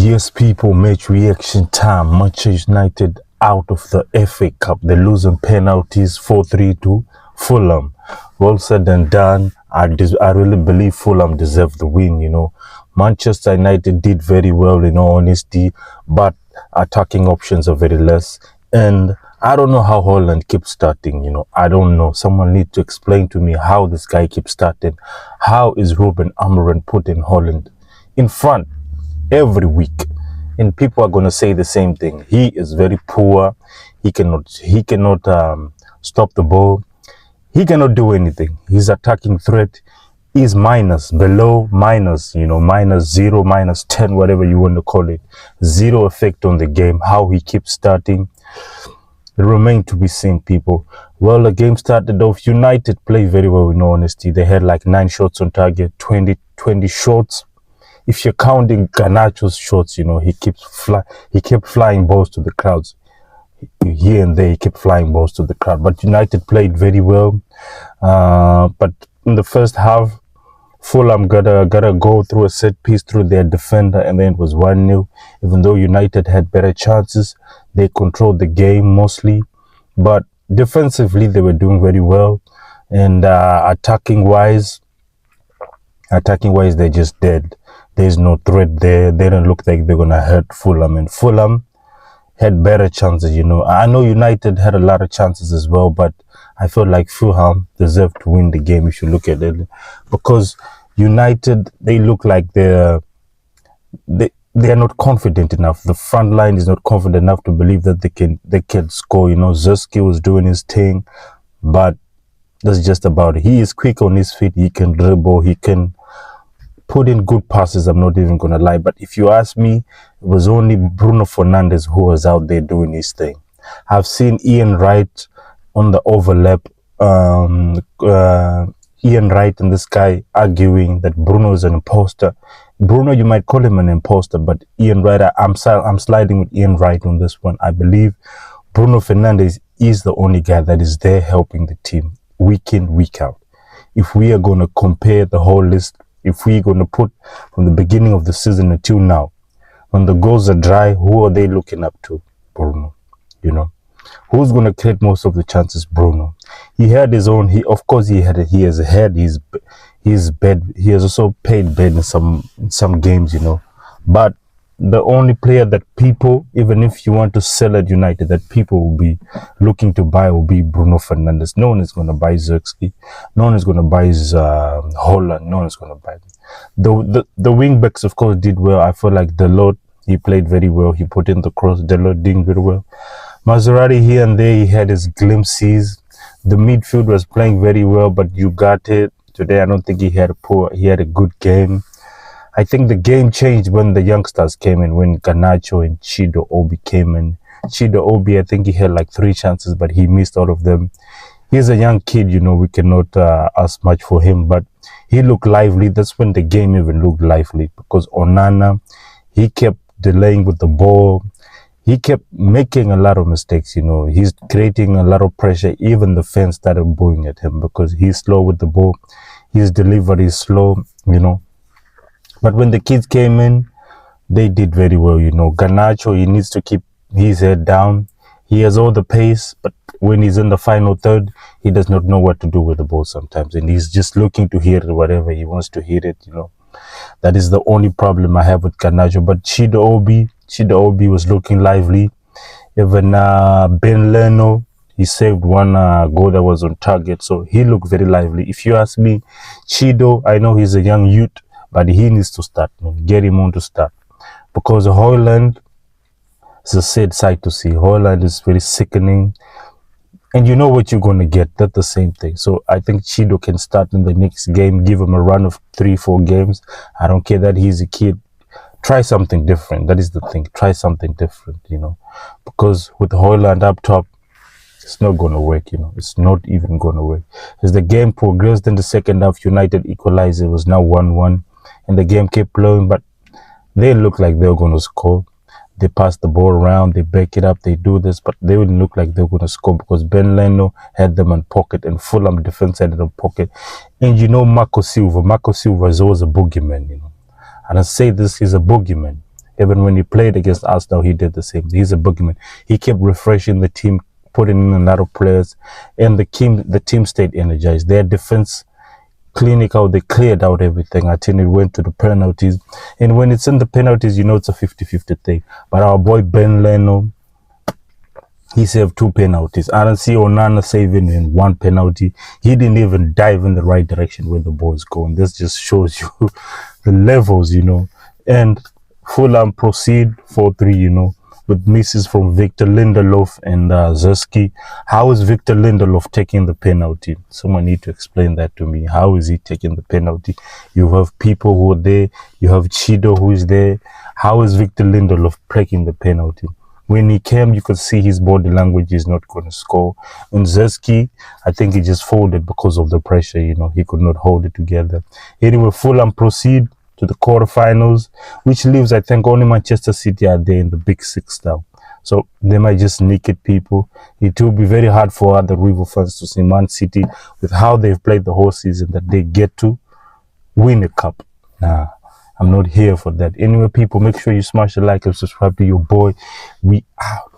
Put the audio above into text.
Yes, people, match reaction time. Manchester United out of the FA Cup. They're losing penalties 4-3 to Fulham. Well said and done. I really believe Fulham deserved the win, Manchester United did very well, in all honesty, but attacking options are very less. And I don't know how Hojlund keeps starting, I don't know. Someone needs to explain to me how this guy keeps starting. How is Ruben Amorim putting Hojlund in front every week? And people are going to say the same thing. He is very poor. He cannot stop the ball. He cannot do anything. His attacking threat is below minus, -0, -10, whatever you want to call it. Zero effect on the game. How he keeps starting, it remains to be seen, people. Well, the game started off. United played very well, in all honesty. They had like 9 shots on target, 20 shots. If you're counting Garnacho's shots, he kept flying balls to the crowds. Here and there, he kept flying balls to the crowd. But United played very well. But in the first half, Fulham gotta go through a set piece through their defender, and then it was 1-0. Even though United had better chances, they controlled the game mostly. But defensively, they were doing very well. And attacking wise, they're just dead. There's no threat there. They don't look like they're gonna hurt Fulham. And Fulham had better chances, I know United had a lot of chances as well, but I feel like Fulham deserved to win the game if you look at it. Because United, they look like they are not confident enough. The front line is not confident enough to believe that they can score. Zeski was doing his thing, but that's just about it. He is quick on his feet. He can dribble. He can put in good passes. I'm not even going to lie. But if you ask me, it was only Bruno Fernandes who was out there doing his thing. I've seen Ian Wright on the overlap. Ian Wright and this guy arguing that Bruno is an imposter. Bruno, you might call him an imposter, but Ian Wright, I'm sliding with Ian Wright on this one. I believe Bruno Fernandes is the only guy that is there helping the team week in, week out. If we are going to compare the whole list, if we're going to put from the beginning of the season until now, when the goals are dry, who are they looking up to? Bruno, Who's going to create most of the chances? Bruno. He had his own, he has had his bed. He has also paid bed in some games, But the only player that people, even if you want to sell at United, that people will be looking to buy will be Bruno Fernandes. No one is going to buy Zirkzee. No one is going to buy Hojlund. No one is going to buy them. The wing backs, of course, did well. I feel like Dalot, he played very well. He put in the cross. Dalot did very well. Maserati here and there, he had his glimpses. The midfield was playing very well, but you got it. Today, I don't think he had a good game. I think the game changed when the youngsters came in, when Garnacho and Chido Obi came in. Chido Obi, I think he had like 3 chances, but he missed all of them. He's a young kid, we cannot ask much for him, but he looked lively. That's when the game even looked lively, because Onana, he kept delaying with the ball. He kept making a lot of mistakes, He's creating a lot of pressure. Even the fans started booing at him because he's slow with the ball. His delivery is slow, But when the kids came in, they did very well, Garnacho, he needs to keep his head down. He has all the pace, but when he's in the final third, he does not know what to do with the ball sometimes. And he's just looking to hit it, whatever he wants to hit it, That is the only problem I have with Garnacho. But Chido Obi was looking lively. Even Ben Leno, he saved one goal that was on target. So he looked very lively. If you ask me, Chido, I know he's a young youth, but he needs to start, get him on to start. Because Hojlund is a sad sight to see. Hojlund is very sickening. And you know what you're going to get. That's the same thing. So I think Chido can start in the next game. Give him a run of 3-4 games. I don't care that he's a kid. Try something different. That is the thing. Try something different, Because with Hojlund up top, it's not going to work, It's not even going to work. As the game progressed in the second half, United equalized. It was now 1-1. And the game kept flowing, but they looked like they were going to score. They pass the ball around, they back it up, they do this, but they wouldn't look like they were going to score because Ben Leno had them in pocket and Fulham defense had it in pocket. And Marco Silva is always a boogeyman, And I say this, he's a boogeyman. Even when he played against Arsenal, he did the same. He's a boogeyman. He kept refreshing the team, putting in a lot of players, and the team stayed energized. Their defense clinical, they cleared out everything. I think it went to the penalties, and when it's in the penalties, you know it's a 50-50 thing. But our boy Ben Leno, he saved 2 penalties. I don't see Onana saving in 1 penalty. He didn't even dive in the right direction where the ball is going. This just shows you the levels, you know. And Fulham proceed 4-3, you know, with misses from Victor Lindelof and Zeski. How is Victor Lindelof taking the penalty? Someone need to explain that to me. How is he taking the penalty? You have people who are there. You have Chido who is there. How is Victor Lindelof taking the penalty? When he came, you could see his body language is not going to score. And Zeski, I think he just folded because of the pressure, you know. He could not hold it together. Anyway, Fulham proceed to the quarterfinals, which leaves, I think, only Manchester City are there in the big 6 now. So they might just sneak it, people. It will be very hard for other rival fans to see Man City with how they've played the whole season that they get to win a cup. Nah, I'm not here for that. Anyway, people, make sure you smash the like and subscribe to your boy. We out.